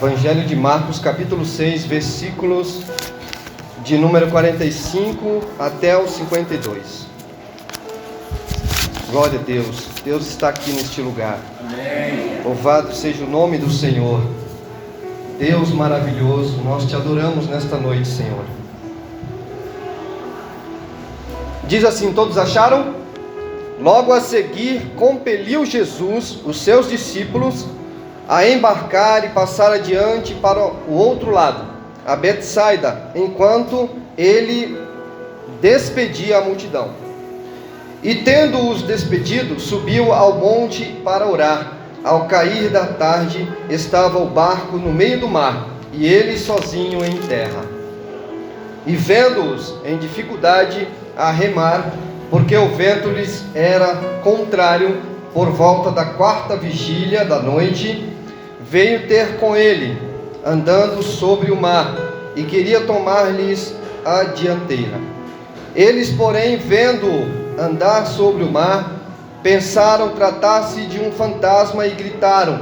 Evangelho de Marcos, capítulo 6, versículos de número 45 até o 52. Glória a Deus, Deus está aqui neste lugar. Amém. Louvado seja o nome do Senhor. Deus maravilhoso, nós te adoramos nesta noite, Senhor. Diz assim: todos acharam? Logo a seguir, compeliu Jesus os seus discípulos a embarcar e passar adiante para o outro lado, a Betsaida, enquanto ele despedia a multidão. E tendo-os despedido, subiu ao monte para orar. Ao cair da tarde, estava o barco no meio do mar, e ele sozinho em terra. E vendo-os em dificuldade a remar, porque o vento lhes era contrário, por volta da 4ª vigília da noite, veio ter com ele, andando sobre o mar, e queria tomar-lhes a dianteira. Eles, porém, vendo-o andar sobre o mar, pensaram tratar-se de um fantasma e gritaram,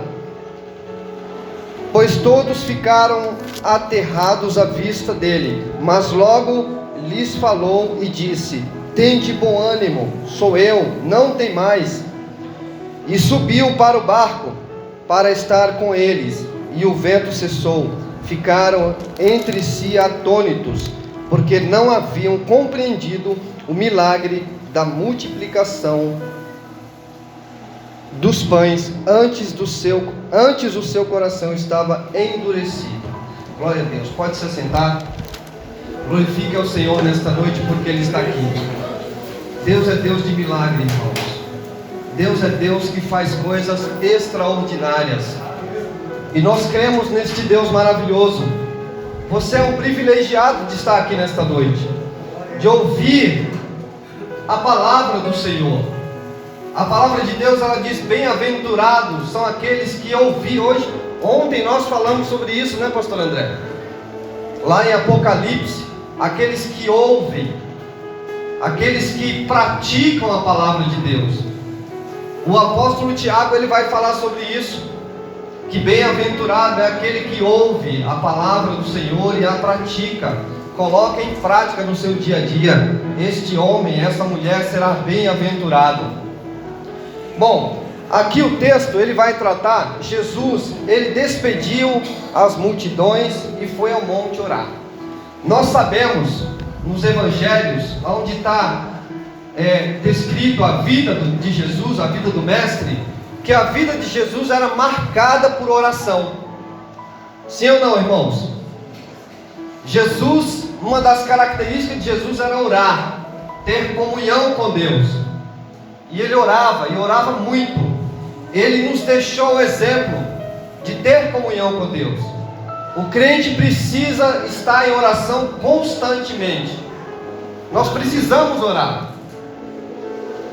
pois todos ficaram aterrados à vista dele. Mas logo lhes falou e disse: tende bom ânimo, sou eu, não temais. E subiu para o barco para estar com eles, e o vento cessou. Ficaram entre si atônitos, porque não haviam compreendido o milagre da multiplicação dos pães. Antes o seu coração estava endurecido. Glória a Deus. Pode se assentar. Glorifique ao Senhor nesta noite, porque Ele está aqui. Deus é Deus de milagre, irmãos. Deus é Deus que faz coisas extraordinárias. E nós cremos neste Deus maravilhoso. Você é um privilegiado de estar aqui nesta noite, de ouvir a palavra do Senhor. A palavra de Deus, ela diz: bem-aventurados são aqueles que ouvem. Ontem nós falamos sobre isso, né, pastor André? Lá em Apocalipse, aqueles que ouvem, aqueles que praticam a palavra de Deus. O apóstolo Tiago, ele vai falar sobre isso, que bem-aventurado é aquele que ouve a palavra do Senhor e a pratica, coloca em prática no seu dia a dia. Este homem, essa mulher será bem-aventurado. Bom, aqui o texto ele vai tratar, Jesus, ele despediu as multidões e foi ao monte orar. Nós sabemos nos evangelhos, onde está descrito a vida de Jesus, a vida do Mestre, que a vida de Jesus era marcada por oração. Sim ou não, irmãos? Jesus, uma das características de Jesus era orar, ter comunhão com Deus. E ele orava, e orava muito. Ele nos deixou o exemplo de ter comunhão com Deus. O crente precisa estar em oração constantemente. Nós precisamos orar.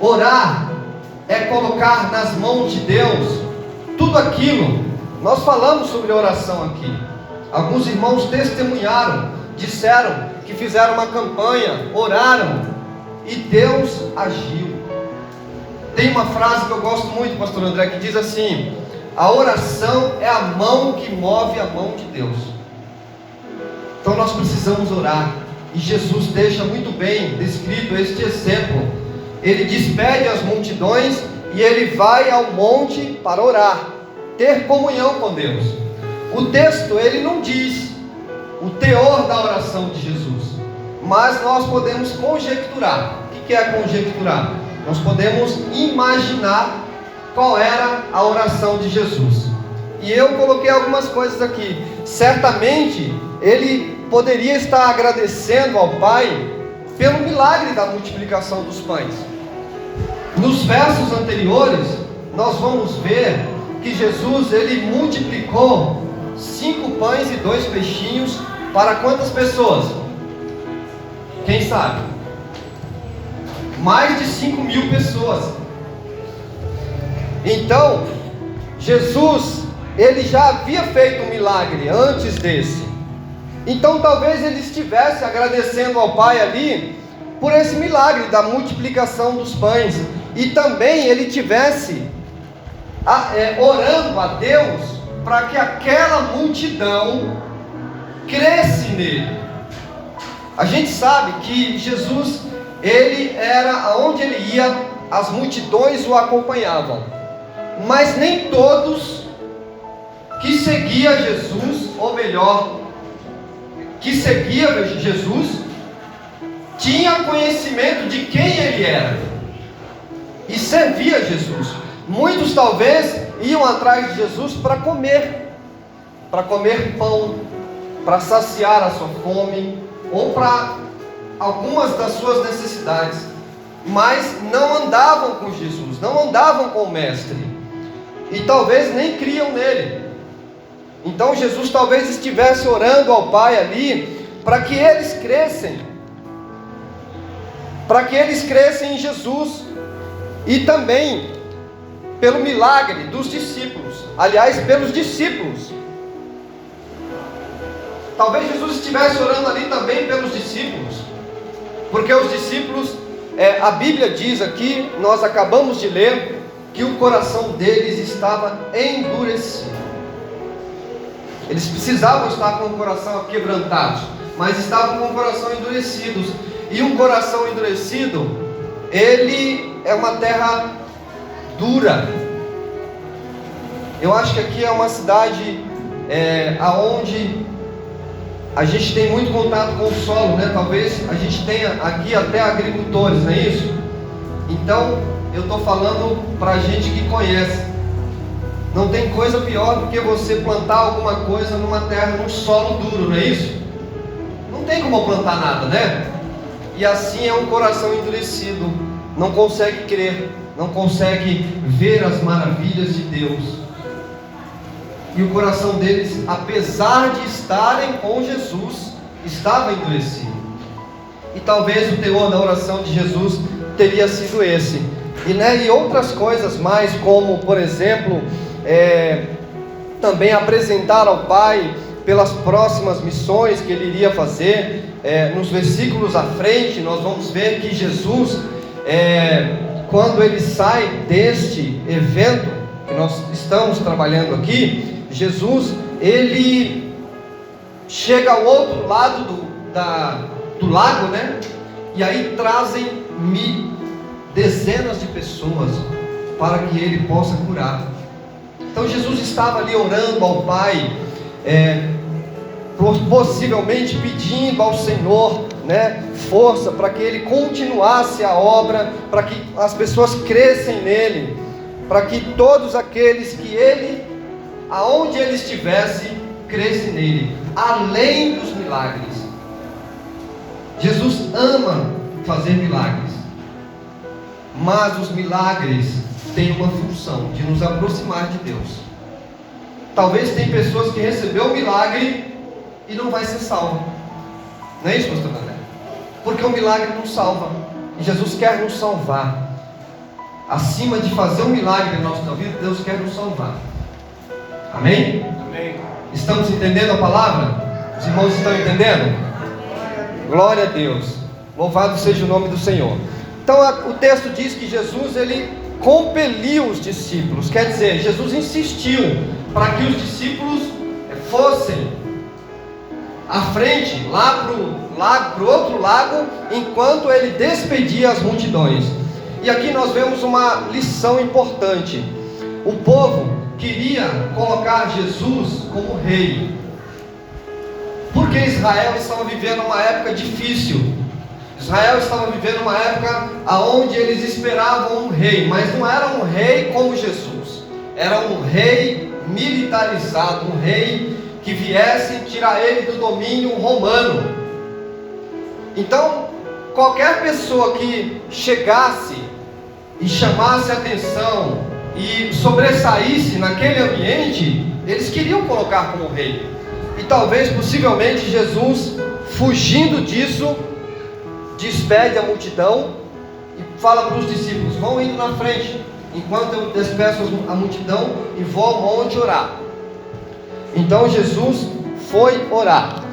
Orar é colocar nas mãos de Deus tudo aquilo. Nós falamos sobre oração aqui. Alguns irmãos testemunharam, disseram que fizeram uma campanha, oraram e Deus agiu. Tem uma frase que eu gosto muito, pastor André, que diz assim: a oração é a mão que move a mão de Deus. Então nós precisamos orar. E Jesus deixa muito bem descrito este exemplo. Ele despede as multidões e ele vai ao monte para orar, ter comunhão com Deus. O texto ele não diz o teor da oração de Jesus, mas nós podemos conjecturar. O que é conjecturar? Nós podemos imaginar qual era a oração de Jesus. E eu coloquei algumas coisas aqui. Certamente ele poderia estar agradecendo ao Pai pelo milagre da multiplicação dos pães. Nos versos anteriores, nós vamos ver que Jesus, ele multiplicou 5 pães e 2 peixinhos para quantas pessoas? Quem sabe? Mais de 5.000 pessoas. Então, Jesus, ele já havia feito um milagre antes desse. Então talvez ele estivesse agradecendo ao Pai ali por esse milagre da multiplicação dos pães. E também ele tivesse orando a Deus para que aquela multidão cresce nele. A gente sabe que Jesus, ele era, aonde ele ia, as multidões o acompanhavam, mas nem todos que seguia Jesus, ou melhor, que seguia Jesus, tinha conhecimento de quem ele era e servia Jesus. Muitos talvez iam atrás de Jesus para comer pão, para saciar a sua fome, ou para algumas das suas necessidades, mas não andavam com Jesus, não andavam com o Mestre, e talvez nem criam nele. Então Jesus talvez estivesse orando ao Pai ali, para que eles crescem em Jesus, e também pelo milagre dos discípulos, aliás, pelos discípulos. Talvez Jesus estivesse orando ali também pelos discípulos, porque os discípulos, a Bíblia diz aqui, nós acabamos de ler, que o coração deles estava endurecido. Eles precisavam estar com o coração quebrantado, mas estavam com o coração endurecidos. E um coração endurecido, ele é uma terra dura. Eu acho que aqui é uma cidade aonde a gente tem muito contato com o solo, né? Talvez a gente tenha aqui até agricultores, não é isso? Então, eu estou falando para a gente que conhece. Não tem coisa pior do que você plantar alguma coisa numa terra, num solo duro, não é isso? Não tem como plantar nada, né? E assim é um coração endurecido, não consegue crer, não consegue ver as maravilhas de Deus. E o coração deles, apesar de estarem com Jesus, estava endurecido. E talvez o teor da oração de Jesus teria sido esse. E outras coisas mais, como por exemplo, também apresentar ao Pai pelas próximas missões que ele iria fazer. Nos versículos à frente nós vamos ver que Jesus, quando ele sai deste evento que nós estamos trabalhando aqui, Jesus, ele chega ao outro lado do lago, né? E aí trazem dezenas de pessoas para que ele possa curar. Então Jesus estava ali orando ao Pai, possivelmente pedindo ao Senhor, né, força para que ele continuasse a obra, para que as pessoas crescem nele, para que todos aqueles que ele, aonde ele estivesse, crescem nele, além dos milagres. Jesus ama fazer milagres, mas os milagres têm uma função de nos aproximar de Deus. Talvez tem pessoas que recebeu o milagre e não vai ser salvo. Não é isso, pastor André? Porque o milagre não salva, e Jesus quer nos salvar. Acima de fazer um milagre na nossa vida, Deus quer nos salvar. Amém? Amém. Estamos entendendo a palavra? Os irmãos estão entendendo? Glória a Deus. Louvado seja o nome do Senhor. Então o texto diz que Jesus, ele compeliu os discípulos. Quer dizer, Jesus insistiu para que os discípulos fossem à frente, lá para o outro lago, enquanto ele despedia as multidões. E aqui nós vemos uma lição importante. O povo queria colocar Jesus como rei, porque Israel estava vivendo uma época difícil. Israel estava vivendo uma época onde eles esperavam um rei, mas não era um rei como Jesus, era um rei militarizado, um rei que viesse tirar ele do domínio romano. Então, qualquer pessoa que chegasse e chamasse atenção e sobressaísse naquele ambiente, eles queriam colocar como rei. E talvez, possivelmente, Jesus, fugindo disso, despede a multidão e fala para os discípulos: vão indo na frente, enquanto eu despeço a multidão e vou ao monte orar. Então Jesus foi orar,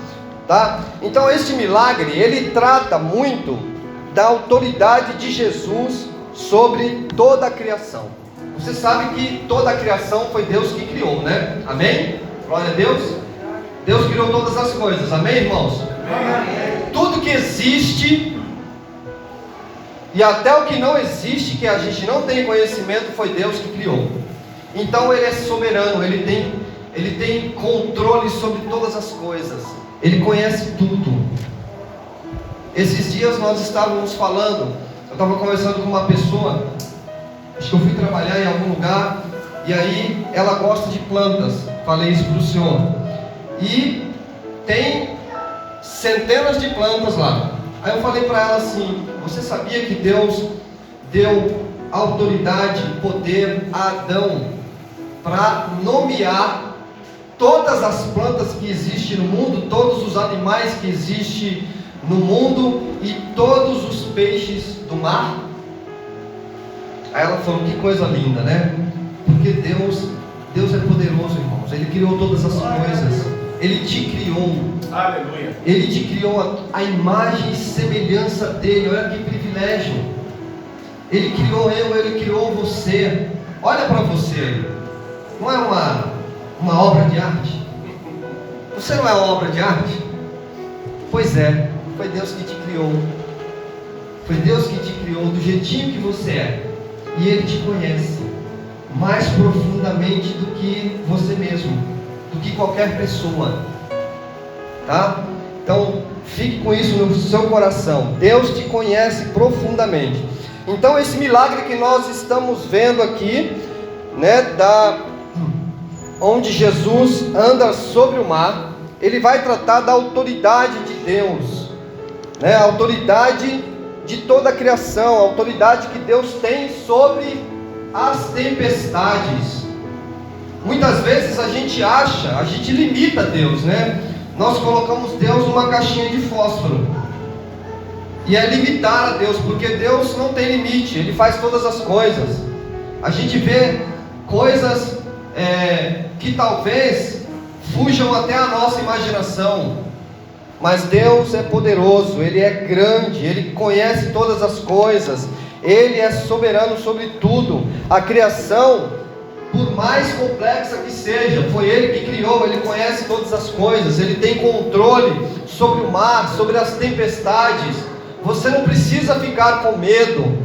tá? Então este milagre, ele trata muito da autoridade de Jesus sobre toda a criação. Você sabe que toda a criação foi Deus que criou, né? Amém? Glória a Deus. Deus criou todas as coisas, amém, irmãos? Amém. Tudo que existe e até o que não existe, que a gente não tem conhecimento, foi Deus que criou. Então Ele é soberano, Ele tem controle sobre todas as coisas, Ele conhece tudo. Esses dias nós estávamos falando, eu estava conversando com uma pessoa, acho que eu fui trabalhar em algum lugar, e aí ela gosta de plantas, falei isso para o senhor, e tem centenas de plantas lá. Aí eu falei para ela assim: você sabia que Deus deu autoridade e poder a Adão para nomear todas as plantas que existem no mundo, todos os animais que existem no mundo e todos os peixes do mar? Aí ela falou: que coisa linda, né? Porque Deus é poderoso, irmãos. Ele criou todas as coisas. Ele te criou. Aleluia. Ele te criou a imagem e semelhança dele. Olha que privilégio. Ele criou Ele criou você. Olha para você. Não é uma obra de arte? Você não é uma obra de arte? Pois é, foi Deus que te criou. Foi Deus que te criou do jeitinho que você é. E Ele te conhece mais profundamente do que você mesmo, do que qualquer pessoa. Tá? Então, fique com isso no seu coração. Deus te conhece profundamente. Então, esse milagre que nós estamos vendo aqui, né, onde Jesus anda sobre o mar, ele vai tratar da autoridade de Deus, né, a autoridade de toda a criação, a autoridade que Deus tem sobre as tempestades. Muitas vezes a gente limita Deus, né? Nós colocamos Deus numa caixinha de fósforo, e é limitar a Deus, porque Deus não tem limite, Ele faz todas as coisas. A gente vê coisas que talvez fujam até a nossa imaginação, mas Deus é poderoso, Ele é grande, Ele conhece todas as coisas, Ele é soberano sobre tudo. A criação, por mais complexa que seja, foi Ele que criou, Ele conhece todas as coisas, Ele tem controle sobre o mar, sobre as tempestades. Você não precisa ficar com medo.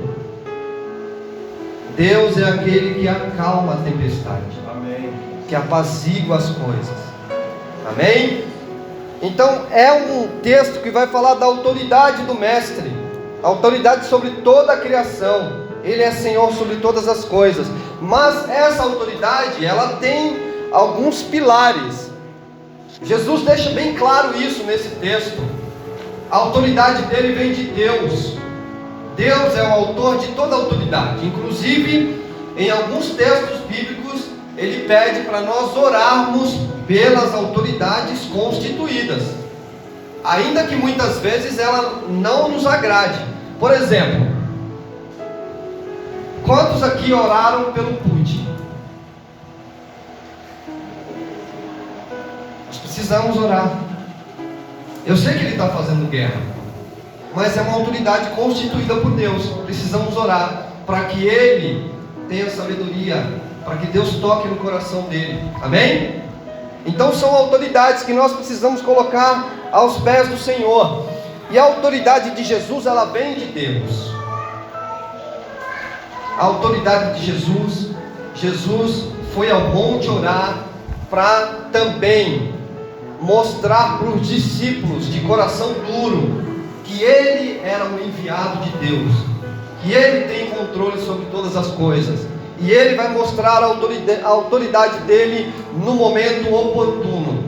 Deus é aquele que acalma a tempestade. Amém. Que apazigua as coisas. Amém? Então é um texto que vai falar da autoridade do Mestre, autoridade sobre toda a criação. Ele é Senhor sobre todas as coisas. Mas essa autoridade, ela tem alguns pilares. Jesus deixa bem claro isso nesse texto. A autoridade dele vem de Deus. Deus é o autor de toda a autoridade. Inclusive, em alguns textos bíblicos, ele pede para nós orarmos pelas autoridades constituídas, ainda que muitas vezes ela não nos agrade. Por exemplo, quantos aqui oraram pelo Putin? Nós precisamos orar. Eu sei que ele está fazendo guerra, mas é uma autoridade constituída por Deus. Precisamos orar para que ele tenha sabedoria, para que Deus toque no coração dele. Amém? Então são autoridades que nós precisamos colocar aos pés do Senhor. E a autoridade de Jesus, ela vem de Deus. A autoridade de Jesus foi ao monte orar para também mostrar para os discípulos de coração duro que ele era um enviado de Deus, que ele tem controle sobre todas as coisas, e ele vai mostrar a autoridade dele no momento oportuno.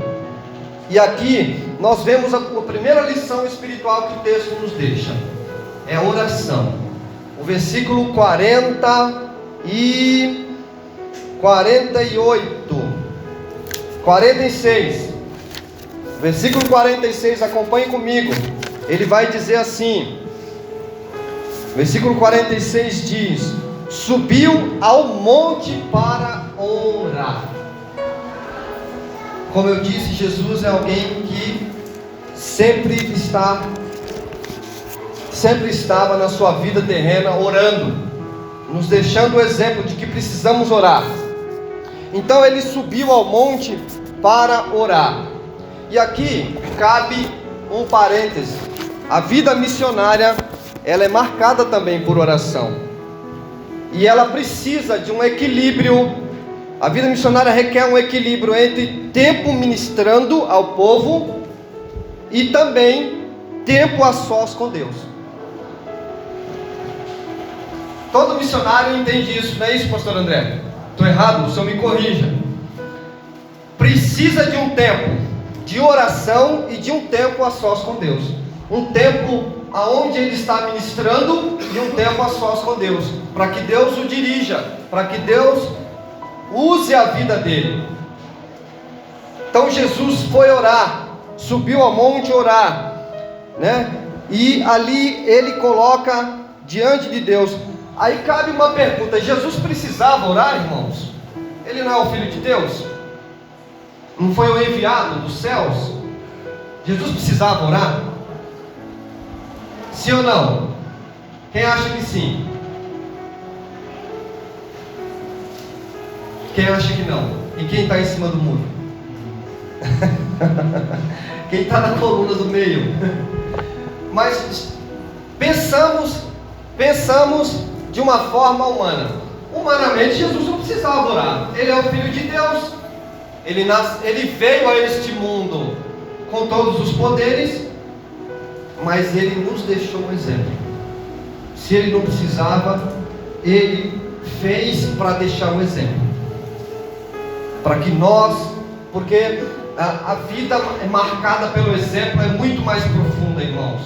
E aqui nós vemos a primeira lição espiritual que o texto nos deixa, é a oração. O versículo 40 e 46, versículo 46, acompanhe comigo. Ele vai dizer assim, versículo 46 diz: subiu ao monte para orar. Como eu disse, Jesus é alguém que sempre estava na sua vida terrena orando. nos deixando o exemplo de que precisamos orar. Então ele subiu ao monte para orar. E aqui cabe um parêntese. A vida missionária, ela é marcada também por oração. E ela precisa de um equilíbrio. A vida missionária requer um equilíbrio entre tempo ministrando ao povo e também tempo a sós com Deus. Todo missionário entende isso, não é isso, pastor André? Estou errado? O senhor me corrija. Precisa de um tempo de oração e de um tempo a sós com Deus. Um tempo aonde ele está ministrando e um tempo a sós com Deus, para que Deus o dirija, para que Deus use a vida dele. Então Jesus foi orar, subiu ao monte orar, né? E ali ele coloca diante de Deus. Aí cabe uma pergunta: Jesus precisava orar, irmãos? Ele não é o Filho de Deus? Não foi o enviado dos céus? Jesus precisava orar? Sim ou não? Quem acha que sim? Quem acha que não? E quem está em cima do muro? Quem está na coluna do meio? Mas pensamos de uma forma humana. Humanamente, Jesus não precisava orar. Ele é o Filho de Deus. Ele veio a este mundo com todos os poderes, mas ele nos deixou um exemplo. Se ele não precisava, ele fez para deixar um exemplo, para que nós, porque a vida é marcada pelo exemplo, é muito mais profunda, irmãos.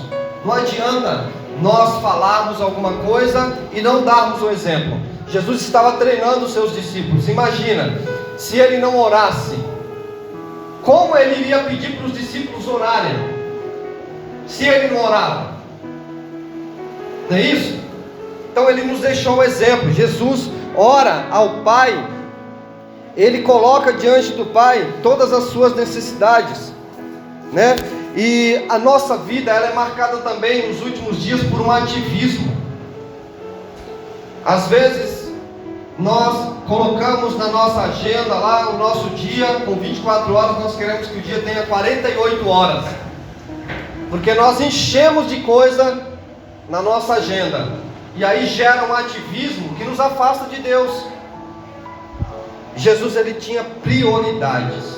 Não adianta nós falarmos alguma coisa e não darmos o exemplo. Jesus estava treinando os seus discípulos. Imagina, se ele não orasse, como ele iria pedir para os discípulos orarem, se ele não orava? Não é isso? Então ele nos deixou o exemplo. Jesus ora ao Pai, ele coloca diante do Pai todas as suas necessidades, né? E a nossa vida, ela é marcada também nos últimos dias por um ativismo. Às vezes nós colocamos na nossa agenda lá o nosso dia com 24 horas, nós queremos que o dia tenha 48 horas, porque nós enchemos de coisa na nossa agenda, e aí gera um ativismo que nos afasta de Deus. Jesus, ele tinha prioridades.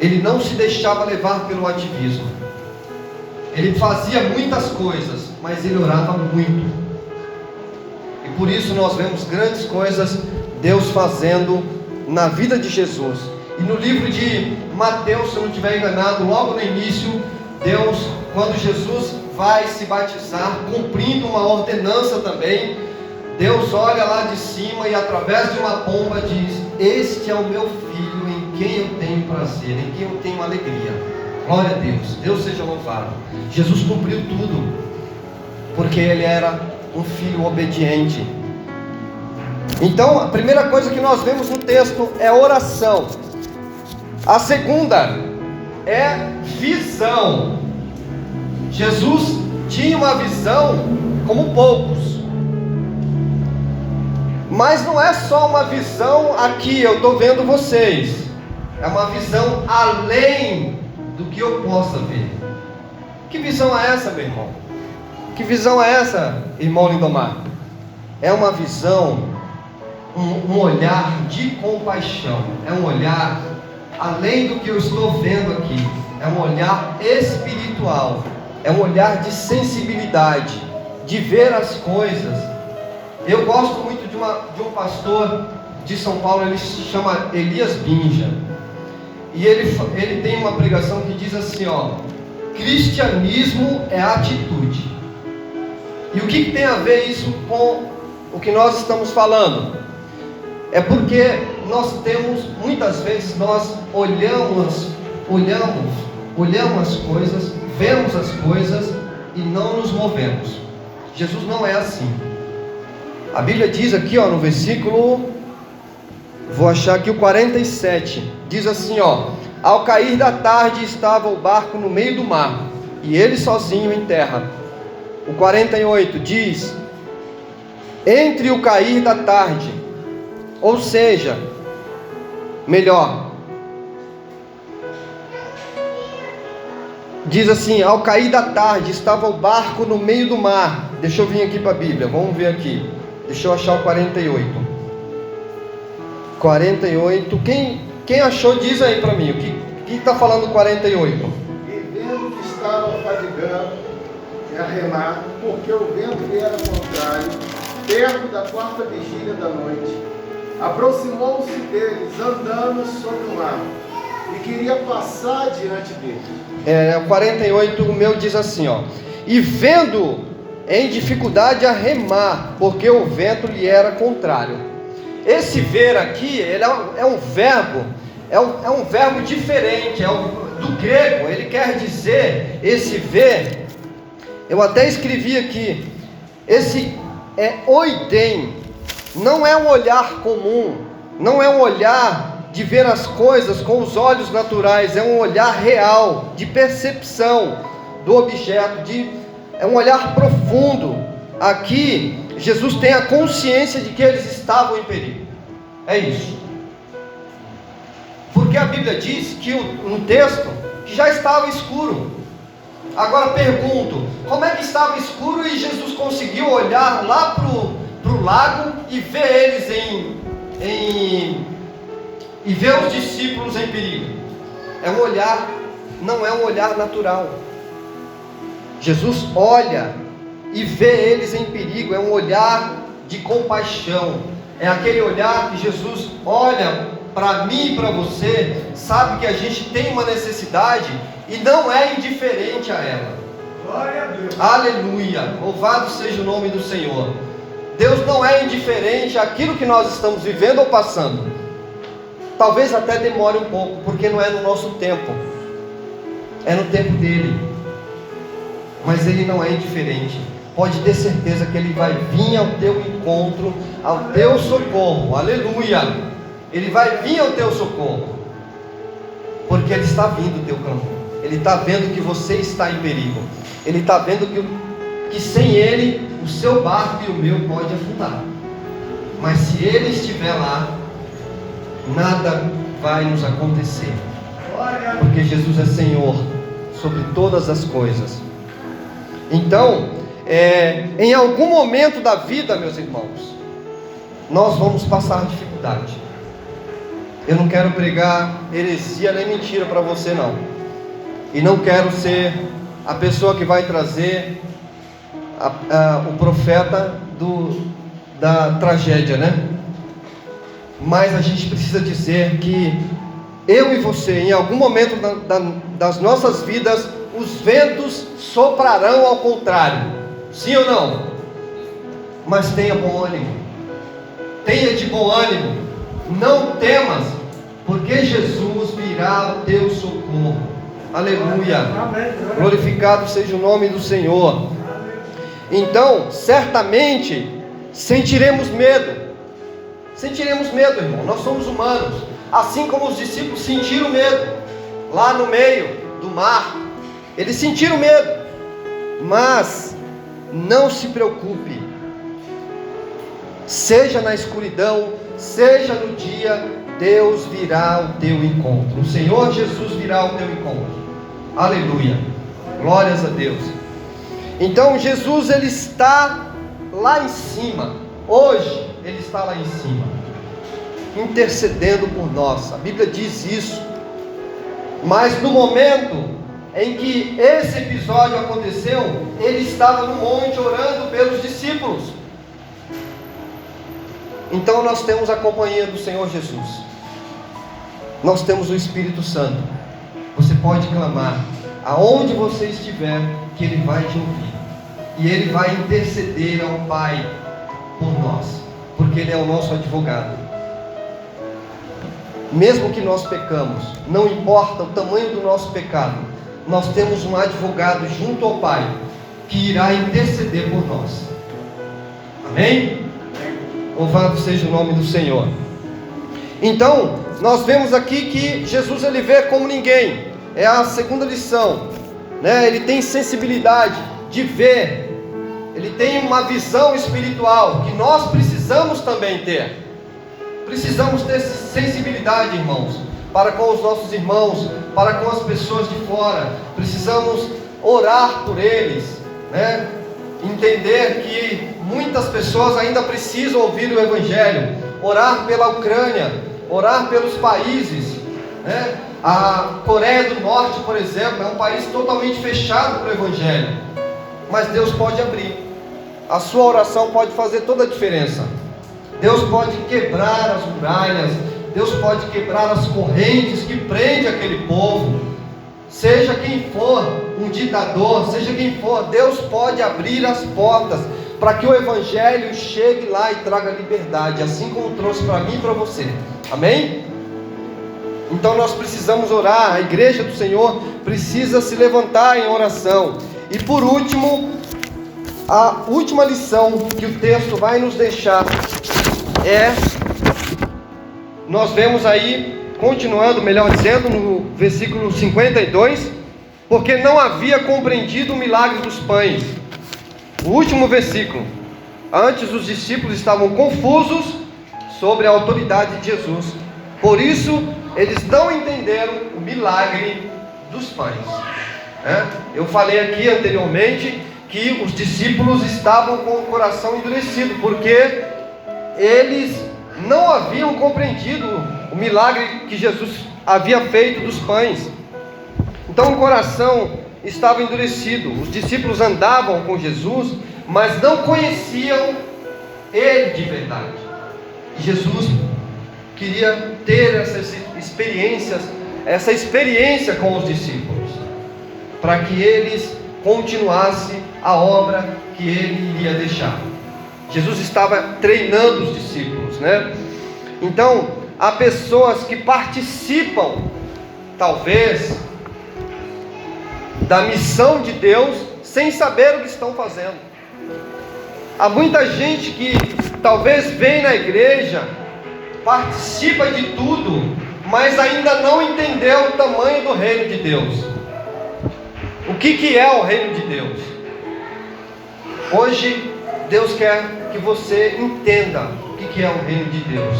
Ele não se deixava levar pelo ativismo. Ele fazia muitas coisas, mas ele orava muito. E por isso nós vemos grandes coisas Deus fazendo na vida de Jesus. E no livro de Mateus, se eu não estiver enganado, logo no início, Deus, quando Jesus vai se batizar, cumprindo uma ordenança também, Deus olha lá de cima e através de uma pomba diz: este é o meu filho em quem eu tenho prazer, em quem eu tenho alegria. Glória a Deus, Deus seja louvado. Jesus cumpriu tudo, porque ele era um filho obediente. Então a primeira coisa que nós vemos no texto é oração. A segunda é visão. Jesus tinha uma visão como poucos. Mas não é só uma visão aqui, eu estou vendo vocês. É uma visão além do que eu possa ver. Que visão é essa, meu irmão? Que visão é essa, irmão Lindomar? É uma visão, um olhar de compaixão. É um olhar além do que eu estou vendo aqui. É um olhar espiritual. É um olhar de sensibilidade, de ver as coisas. Eu gosto muito de um pastor de São Paulo, ele se chama Elias Binja. E ele tem uma pregação que diz assim, ó: cristianismo é atitude. E o que tem a ver isso com o que nós estamos falando? É porque nós temos, muitas vezes, nós olhamos as coisas, vemos as coisas e não nos movemos. Jesus não é assim. A Bíblia diz aqui, ó, no versículo, vou achar aqui o 47, diz assim, ó: ao cair da tarde estava o barco no meio do mar, e ele sozinho em terra. O 48 diz: entre o cair da tarde, ou seja, melhor, diz assim: ao cair da tarde estava o barco no meio do mar. Deixa eu vir aqui para a Bíblia, vamos ver aqui. Deixa eu achar o 48. 48, quem achou diz aí para mim, o que está falando o 48? E vendo que estava fadigando a remar, porque o vento lhe era contrário, perto da quarta vigília da noite, aproximou-se deles, andando sobre o mar, e queria passar diante deles. O 48, o meu diz assim, ó: e vendo em dificuldade a remar, porque o vento lhe era contrário. Esse ver aqui, ele é um verbo, é um verbo diferente, do grego. Ele quer dizer, esse ver, eu até escrevi aqui, esse é oidem, não é um olhar comum, não é um olhar de ver as coisas com os olhos naturais, é um olhar real, de percepção do objeto, é um olhar profundo. Aqui, Jesus tem a consciência de que eles estavam em perigo, é isso, porque a Bíblia diz que no texto, que já estava escuro. Agora pergunto, como é que estava escuro e Jesus conseguiu olhar lá para o lago e ver eles e ver os discípulos em perigo? É um olhar, não é um olhar natural. Jesus olha e vê eles em perigo, é um olhar de compaixão, é aquele olhar que Jesus olha para mim e para você, sabe que a gente tem uma necessidade e não é indiferente a ela. Glória a Deus. Aleluia, louvado seja o nome do Senhor. Deus não é indiferente àquilo que nós estamos vivendo ou passando. Talvez até demore um pouco, porque não é no nosso tempo, é no tempo dele. Mas ele não é indiferente. Pode ter certeza que ele vai vir ao teu encontro, ao teu socorro. Aleluia. Ele vai vir ao teu socorro, porque ele está vindo ao teu clamor. Ele está vendo que você está em perigo. Ele está vendo que sem ele o seu barco e o meu pode afundar. Mas se ele estiver lá, nada vai nos acontecer, porque Jesus é Senhor sobre todas as coisas. Então, em algum momento da vida, meus irmãos, nós vamos passar dificuldade. Eu não quero pregar heresia nem mentira para você, não. E não quero ser a pessoa que vai trazer o profeta da tragédia, né? Mas a gente precisa dizer que eu e você, em algum momento das nossas vidas, os ventos soprarão ao contrário. Sim ou não? Mas tenha bom ânimo. Tenha de bom ânimo. Não temas, porque Jesus virá ao teu socorro. Aleluia. Glorificado seja o nome do Senhor. Então, certamente sentiremos medo. Sentiremos medo, irmão. Nós somos humanos. Assim como os discípulos sentiram medo lá no meio do mar. Eles sentiram medo. Mas não se preocupe. Seja na escuridão, seja no dia, Deus virá ao teu encontro. O Senhor Jesus virá ao teu encontro. Aleluia. Glórias a Deus. Então Jesus, ele está lá em cima. Hoje ele está lá em cima, intercedendo por nós. A Bíblia diz isso. Mas no momento em que esse episódio aconteceu, ele estava no monte orando pelos discípulos. Então nós temos a companhia do Senhor Jesus. Nós temos o Espírito Santo. Você pode clamar aonde você estiver, que Ele vai te ouvir. E Ele vai interceder ao Pai por nós, porque Ele é o nosso advogado. Mesmo que nós pecamos, não importa o tamanho do nosso pecado, nós temos um advogado junto ao Pai, que irá interceder por nós. Amém? Louvado seja o nome do Senhor. Então, nós vemos aqui que Jesus, ele vê como ninguém. É a segunda lição, né? Ele tem sensibilidade de ver. ele tem uma visão espiritual que nós precisamos também ter. Precisamos ter sensibilidade, irmãos, para com os nossos irmãos, para com as pessoas de fora. Precisamos orar por eles, né? Entender que muitas pessoas ainda precisam ouvir o Evangelho. Orar pela Ucrânia, orar pelos países, né? A Coreia do Norte, por exemplo, é um país totalmente fechado para o Evangelho, mas Deus pode abrir. A sua oração pode fazer toda a diferença. Deus pode quebrar as muralhas, Deus pode quebrar as correntes que prendem aquele povo. Seja quem for, um ditador, seja quem for, Deus pode abrir as portas para que o Evangelho chegue lá e traga liberdade, assim como trouxe para mim e para você. Amém? Então nós precisamos orar, a igreja do Senhor precisa se levantar em oração. E por último, a última lição que o texto vai nos deixar nós vemos aí, continuando, melhor dizendo, no versículo 52, porque não havia compreendido o milagre dos pães. O último versículo: antes os discípulos estavam confusos sobre a autoridade de Jesus, por isso eles não entenderam o milagre dos pães. Eu falei aqui anteriormente que os discípulos estavam com o coração endurecido, porque eles não haviam compreendido o milagre que Jesus havia feito dos pães. Então o coração estava endurecido. Os discípulos andavam com Jesus, mas não conheciam Ele de verdade. E Jesus queria ter essa experiência com os discípulos, para que eles continuassem a obra que Ele iria deixar. Jesus estava treinando os discípulos, né? Então, há pessoas que participam, talvez, da missão de Deus, sem saber o que estão fazendo. Há muita gente que talvez vem na igreja, participa de tudo, mas ainda não entendeu o tamanho do reino de Deus. O que é o reino de Deus? Hoje, Deus quer que você entenda o que é o reino de Deus.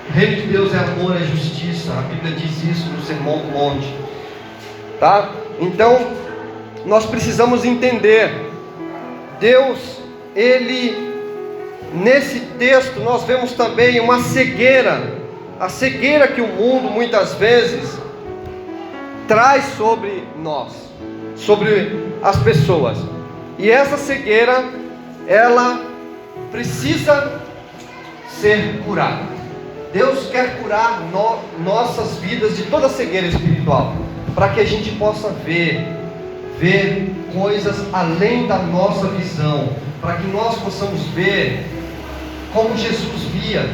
O reino de Deus é amor, é justiça. A Bíblia diz isso no Sermão do Monte, tá? Então, nós precisamos entender. Deus, Ele, nesse texto, nós vemos também uma cegueira. A cegueira que o mundo, muitas vezes, traz sobre nós, sobre as pessoas. E essa cegueira, ela precisa ser curada. Deus quer curar nossas vidas de toda cegueira espiritual, para que a gente possa ver coisas além da nossa visão, para que nós possamos ver como Jesus via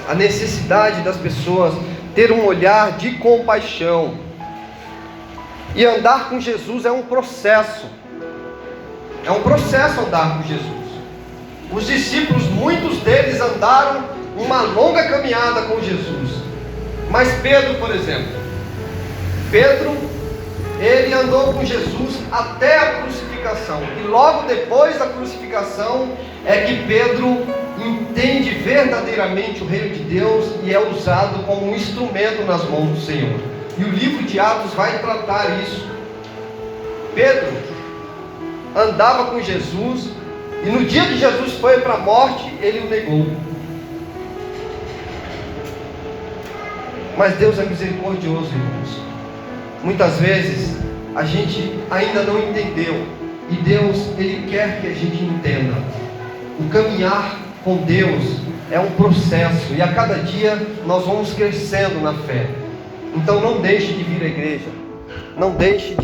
a necessidade das pessoas, ter um olhar de compaixão. E andar com Jesus é um processo. É um processo andar com Jesus. Os discípulos, muitos deles andaram uma longa caminhada com Jesus. Mas Pedro, por exemplo, ele andou com Jesus até a crucificação. E logo depois da crucificação é que Pedro entende verdadeiramente o reino de Deus e é usado como um instrumento nas mãos do Senhor. E o livro de Atos vai tratar isso. Pedro andava com Jesus, e no dia que Jesus foi para a morte, ele o negou. Mas Deus é misericordioso, irmãos. Muitas vezes a gente ainda não entendeu, e Deus, Ele quer que a gente entenda. O caminhar com Deus é um processo, e a cada dia nós vamos crescendo na fé. Então não deixe de vir à igreja, não deixe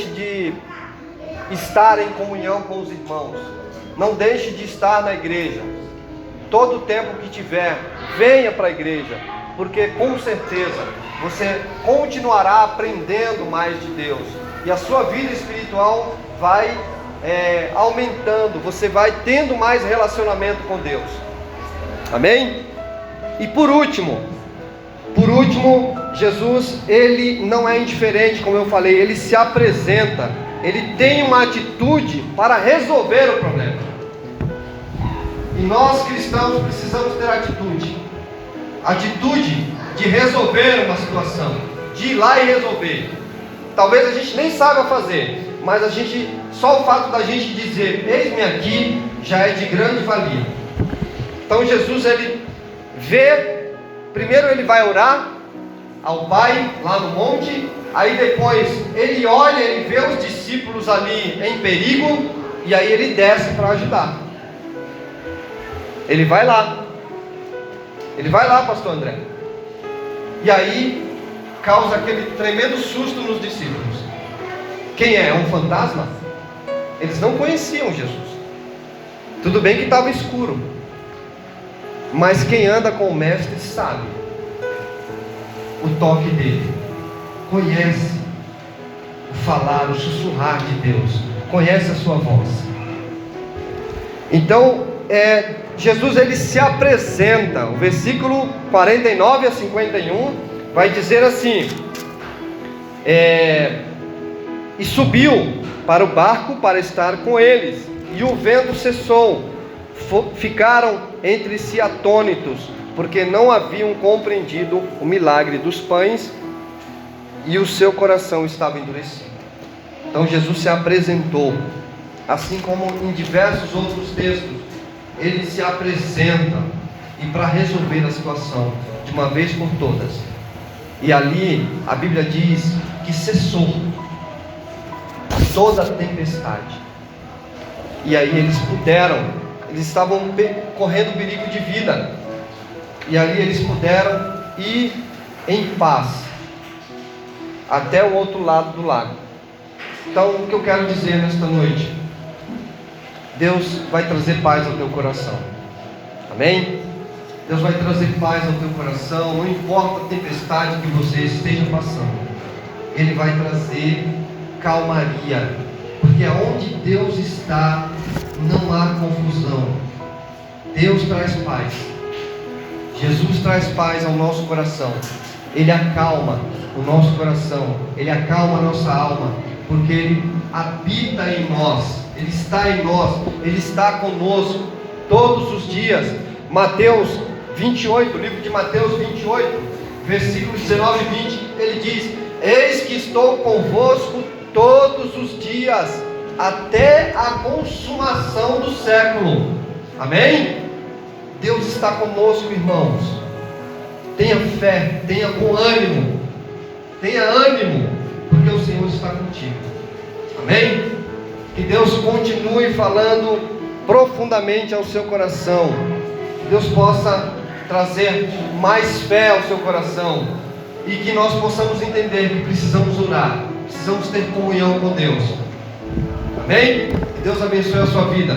de estar em comunhão com os irmãos, não deixe de estar na igreja. Todo o tempo que tiver, venha para a igreja, porque com certeza você continuará aprendendo mais de Deus, e a sua vida espiritual vai aumentando, você vai tendo mais relacionamento com Deus. Amém? E por último, Jesus, Ele não é indiferente, como eu falei, Ele se apresenta. ele tem uma atitude para resolver o problema. E nós cristãos precisamos ter atitude de resolver uma situação, de ir lá e resolver. Talvez a gente nem saiba fazer, mas só o fato da gente dizer, eis-me aqui, já é de grande valia. Então Jesus, ele vê, primeiro ele vai orar ao Pai, lá no monte, aí depois ele olha, ele vê os discípulos ali em perigo, e aí ele desce para ajudar. Ele vai lá, pastor André, e aí causa aquele tremendo susto nos discípulos. Quem é? É um fantasma? Eles não conheciam Jesus. Tudo bem que estava escuro, mas quem anda com o mestre sabe o toque dele, conhece o falar, o sussurrar de Deus, conhece a sua voz. Então Jesus, ele se apresenta. O versículo 49 a 51 vai dizer assim: e subiu para o barco para estar com eles, e o vento cessou. Ficaram entre si atônitos, porque não haviam compreendido o milagre dos pães, e o seu coração estava endurecido. Então Jesus se apresentou, assim como em diversos outros textos, ele se apresenta, e para resolver a situação de uma vez por todas. E ali a Bíblia diz que cessou toda a tempestade. E aí eles estavam correndo perigo de vida, e ali eles puderam ir em paz até o outro lado do lago. Então, o que eu quero dizer nesta noite: Deus vai trazer paz ao teu coração. Amém? Deus vai trazer paz ao teu coração, não importa a tempestade que você esteja passando, Ele vai trazer calmaria, porque aonde Deus está, não há confusão. Deus traz paz. Jesus traz paz ao nosso coração. Ele acalma o nosso coração, Ele acalma a nossa alma, porque Ele habita em nós, Ele está em nós, Ele está conosco todos os dias. Mateus 28, o livro de Mateus 28, versículos 19 e 20, ele diz: eis que estou convosco todos os dias, até a consumação do século. Amém? Deus está conosco, irmãos. Tenha fé, tenha bom ânimo, porque o Senhor está contigo. Amém? Que Deus continue falando profundamente ao seu coração, que Deus possa trazer mais fé ao seu coração, e que nós possamos entender que precisamos orar, precisamos ter comunhão com Deus. Amém? Que Deus abençoe a sua vida.